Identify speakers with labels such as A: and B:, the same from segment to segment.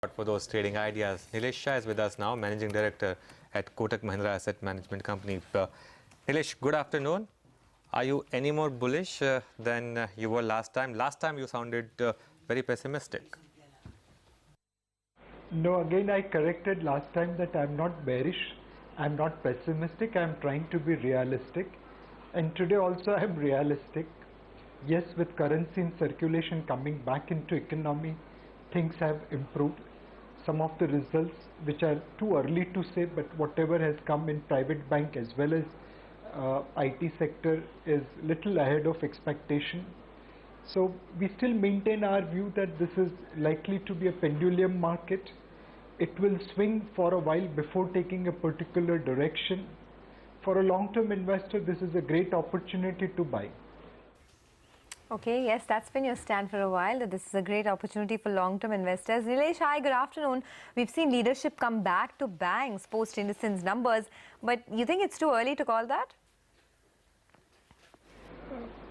A: For those trading ideas. Nilesh Shah is with us now, Managing Director at Kotak Mahindra Asset Management Company. Nilesh, good afternoon. Are you any more bullish than you were last time? Last time you sounded very pessimistic.
B: No, again I corrected last time that I'm not bearish, I'm not pessimistic, I'm trying to be realistic. And today also I'm realistic. Yes, with currency in circulation coming back into economy, things have improved. Some of the results, which are too early to say, but whatever has come in private bank as well as IT sector is little ahead of expectation. So we still maintain our view that this is likely to be a pendulum market. It will swing for a while before taking a particular direction. For a long-term investor, this is a great opportunity to buy.
C: Okay, yes, that's been your stand for a while, that this is a great opportunity for long-term investors. Nilesh, hi, good afternoon. We've seen leadership come back to banks post-IndusInd's numbers, but you think it's too early to call that?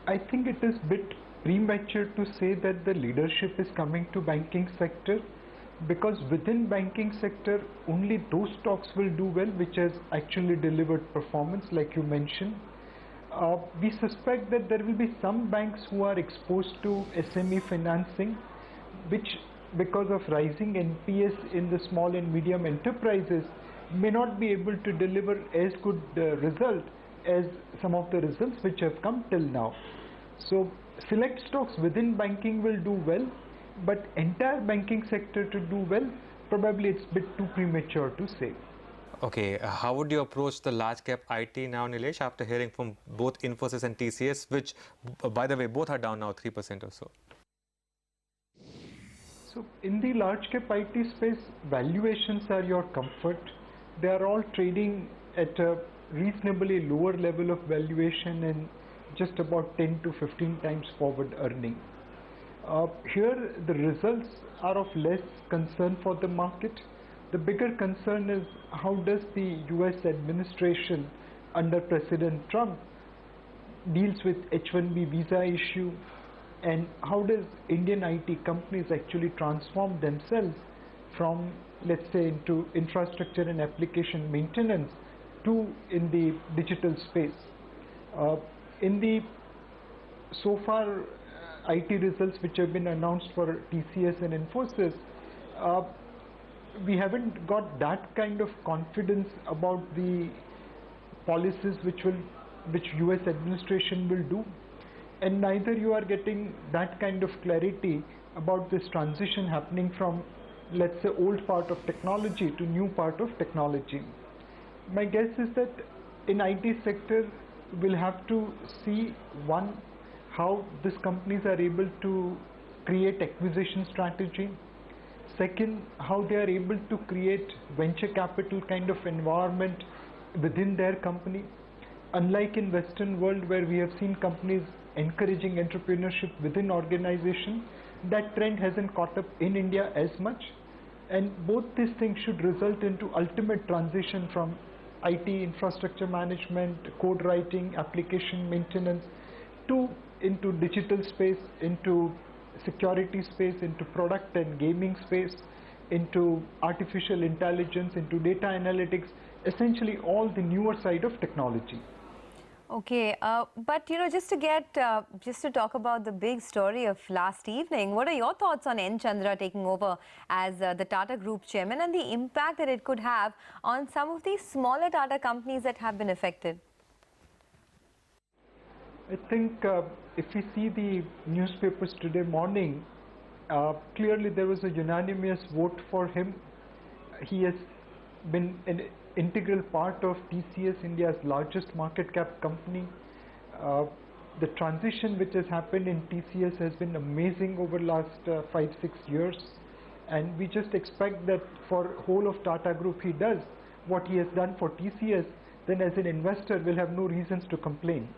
B: I think it is a bit premature to say that the leadership is coming to banking sector, because within banking sector, only those stocks will do well which has actually delivered performance, like you mentioned. We suspect that there will be some banks who are exposed to SME financing, which because of rising NPS in the small and medium enterprises may not be able to deliver as good result as some of the results which have come till now. So select stocks within banking will do well, but entire banking sector to do well, probably it's a bit too premature to say.
A: Okay, how would you approach the large cap IT now, Nilesh, after hearing from both Infosys and TCS, which, by the way, both are down now 3% or so?
B: So in the large cap IT space, valuations are your comfort. They are all trading at a reasonably lower level of valuation and just about 10 to 15 times forward earning. Here the results are of less concern for the market. The bigger concern is how does the US administration under President Trump deals with H-1B visa issue, and how does Indian IT companies actually transform themselves from, let's say, into infrastructure and application maintenance to in the digital space. In the so far IT results which have been announced for TCS and Infosys, we haven't got that kind of confidence about the policies which US administration will do, and neither you are getting that kind of clarity about this transition happening from, let's say, old part of technology to new part of technology. My guess is that in IT sector we'll have to see, one, how these companies are able to create acquisition strategy. Second, how they are able to create venture capital kind of environment within their company. Unlike in Western world where we have seen companies encouraging entrepreneurship within organization, that trend hasn't caught up in India as much. And both these things should result into ultimate transition from IT infrastructure management, code writing, application maintenance to into digital space, into security space, into product and gaming space, into artificial intelligence, into data analytics, essentially all the newer side of technology.
C: Okay, but just to talk about the big story of last evening, what are your thoughts on N. Chandra taking over as the Tata Group chairman and the impact that it could have on some of these smaller Tata companies that have been affected?
B: I think if we see the newspapers today morning, clearly there was a unanimous vote for him. He has been an integral part of TCS, India's largest market cap company. The transition which has happened in TCS has been amazing over last 5-6 years, and we just expect that for whole of Tata Group he does what he has done for TCS, then as an investor we'll have no reasons to complain.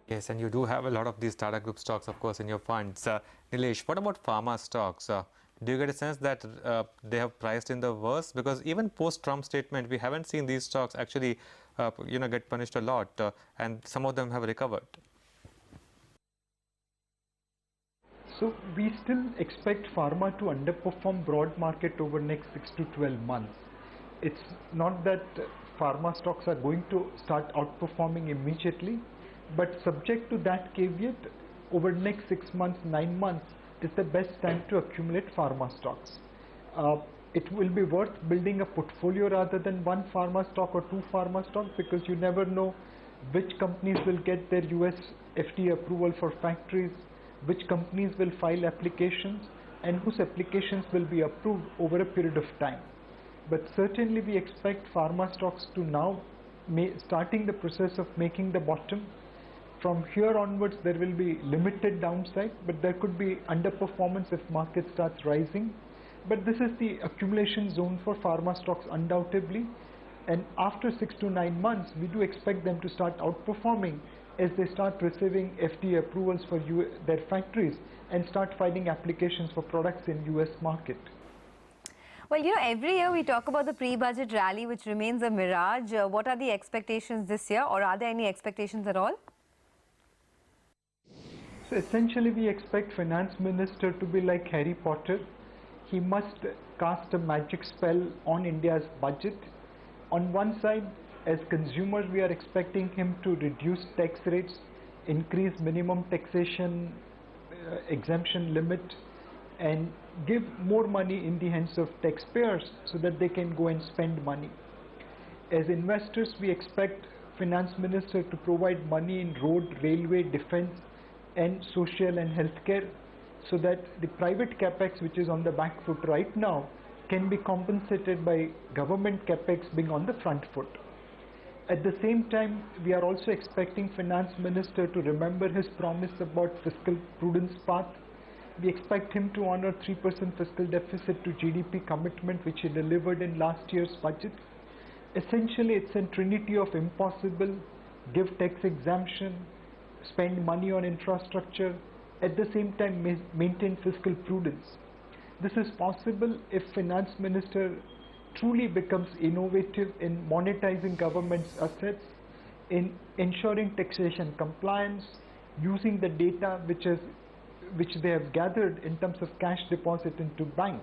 A: Yes, and you do have a lot of these Tata Group stocks, of course, in your funds. Nilesh, what about pharma stocks? Do you get a sense that they have priced in the worst? Because even post-Trump statement, we haven't seen these stocks actually, get punished a lot, and some of them have recovered.
B: So we still expect pharma to underperform broad market over next 6 to 12 months. It's not that pharma stocks are going to start outperforming immediately, but subject to that caveat, over next 6 months, 9 months is the best time to accumulate pharma stocks. It will be worth building a portfolio rather than one pharma stock or two pharma stocks, because you never know which companies will get their US FDA approval for factories, which companies will file applications, and whose applications will be approved over a period of time. But certainly we expect pharma stocks to now starting the process of making the bottom. From here onwards there will be limited downside, but there could be underperformance if market starts rising. But this is the accumulation zone for pharma stocks undoubtedly, and after 6 to 9 months we do expect them to start outperforming as they start receiving FDA approvals for their factories and start filing applications for products in US market.
C: Well, you know, every year we talk about the pre-budget rally, which remains a mirage. What are the expectations this year, or are there any expectations at all?
B: So essentially we expect Finance Minister to be like Harry Potter. He must cast a magic spell on India's budget. On one side, as consumers, we are expecting him to reduce tax rates, increase minimum taxation exemption limit, and give more money in the hands of taxpayers so that they can go and spend money. As investors, we expect Finance Minister to provide money in road, railway, defense, and social and healthcare, so that the private capex, which is on the back foot right now, can be compensated by government capex being on the front foot. At the same time, we are also expecting Finance Minister to remember his promise about fiscal prudence path. We expect him to honor 3% fiscal deficit to GDP commitment, which he delivered in last year's budget. Essentially, it's a trinity of impossible: give tax exemption, spend money on infrastructure, at the same time maintain fiscal prudence. This is possible if Finance Minister truly becomes innovative in monetizing government's assets, in ensuring taxation compliance, using the data which they have gathered in terms of cash deposit into bank.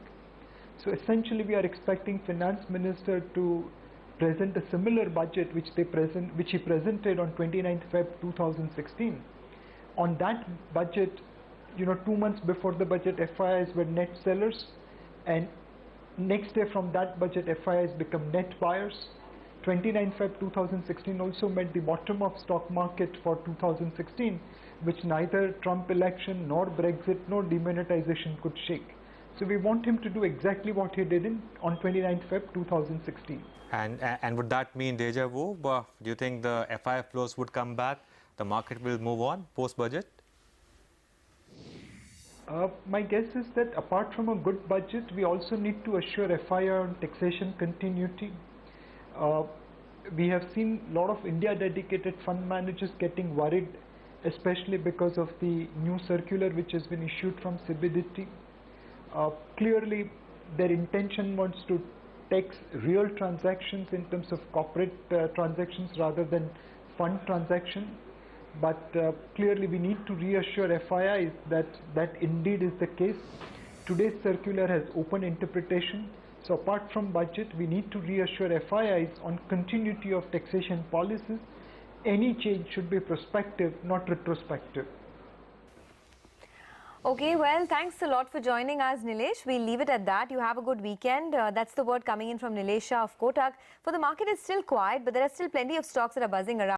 B: So essentially we are expecting Finance Minister to present a similar budget which he presented on 29th Feb 2016. On that budget, 2 months before the budget, FIIs were net sellers, and next day from that budget, FIIs become net buyers. 29th Feb 2016 also met the bottom of stock market for 2016, which neither Trump election nor Brexit nor demonetization could shake. So we want him to do exactly what he did on 29th Feb 2016.
A: And would that mean deja vu? Do you think the FII flows would come back? The market will move on post-budget?
B: My guess is that apart from a good budget, we also need to assure FII on taxation continuity. We have seen a lot of India-dedicated fund managers getting worried, especially because of the new circular which has been issued from CBDT. Clearly, their intention was to tax real transactions in terms of corporate transactions rather than fund transactions. But clearly we need to reassure FIIs that indeed is the case. Today's circular has open interpretation. So apart from budget, we need to reassure FIIs on continuity of taxation policies. Any change should be prospective, not retrospective.
C: Okay, well, thanks a lot for joining us, Nilesh. We'll leave it at that. You have a good weekend. That's the word coming in from Nilesh Shah of Kotak. For the market, it's still quiet, but there are still plenty of stocks that are buzzing around.